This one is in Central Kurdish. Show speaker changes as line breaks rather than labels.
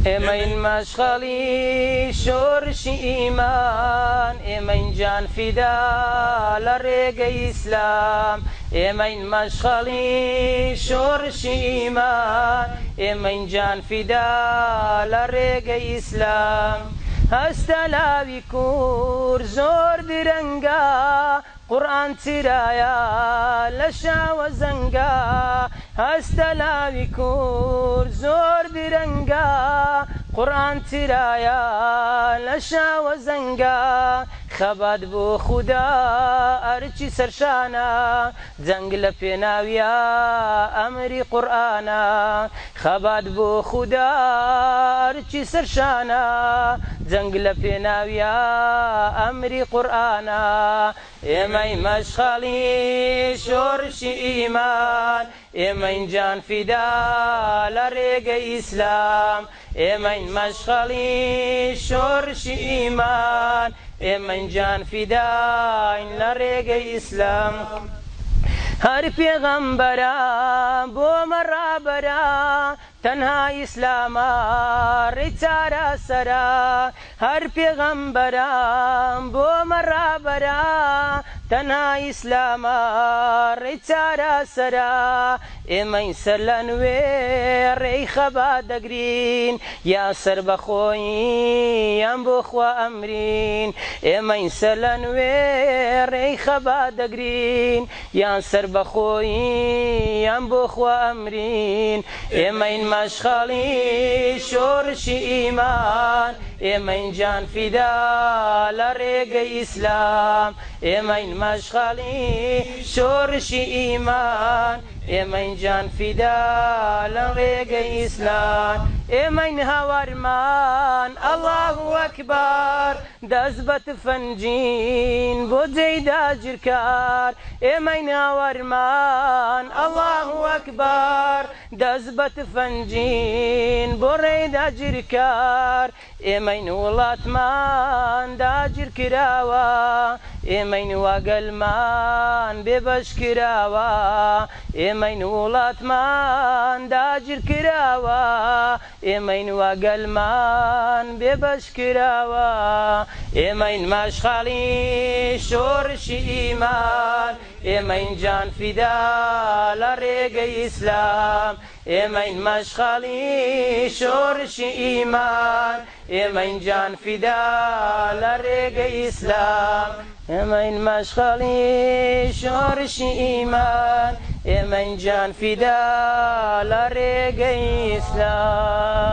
ئێمەین مەشغەڵی شۆرشی ئیمان ئێمەین جان فیدا لە ڕێگەی ئیسلام ئێمەین مەشغەڵی شۆرشی ئیمان ئێمەین جان فیدا لە ڕێگەی ئیسلام هەستە لاوی کوور زۆر درەنگە قورئان چرایە لە شاوە زەنگە هەستە لاوی کوور زۆر درەنگە قورئان چرایە لە شاوە زەنگە خەبات بۆ خودا ئەرچی سەرشانە جەنگ لە پێناویە ئەمری قورئانە خەبات بۆ خودا ئەرچی سەرشانە جەنگ لە پێناویە ئەمری قورئانە ئێمەی مەشغەڵی شۆرشی ئیمان ئێمەین جان فیدا لە ڕێگەی ئیسلام ئێمەین مەشغەڵی شۆرشی ئیمان ئێمەین جان فیداین لە ڕێگەی ئیسلام هەر پێغەمبەرە بۆمە ڕابەرە تەنها ئیسلامە ڕێی چارەسەرە هەر پێغەمبەرە بۆمە ڕابەرە تەنها ئیسلامە ڕێی چارەسەرە ئێمەی سەر لە نوێ ڕێی خەبات دەگرین یا سەر بەخۆی یان بۆ خوا ئەمرین ئێمەی سەر لە نوێ ڕێی خەبات دەگرین یان سەر بەخۆی یان بۆ خوا ئەمرین ئێمەین مەشغەڵی شۆرشی ئیمان ئێمەین جان فیدا لە ڕێگەی ئیسلام ئێمەین مەشغەڵی شۆرشی ئیمان ئێمەین جان فیدا لە ڕێگەی ئیسلام ئێمەین هاوارمان ئەڵڵاهو ئەکبەر دەست بە تفەنجین بۆ جێی داگیرکار ئێمەین هاوارمان ئەڵڵاهو ئەکبەر دەست بە تفەنجین بۆ ڕێی داگیرکار ئێمەین وڵاتمان داگیر کراوە ئێمەین واگەلمان بێبەش کراوە ئێمەین وڵاتمان داگیر کراوە ئێمەین واگەلمان بێبەش کراوە ئێمەین مەشغەڵی شۆرشی ئیمان ئێمەین جان فیدا لە ڕێگەی ئیسلام ئێمەین مەشغەڵی شۆرشی ئیمان ئێمەین جان فیدا لە ڕێگەی ئیسلام ئێمەین مەشغەڵی شۆرشی ئیمان ئێمەین جان فیدا لە ڕێگەی ئیسلام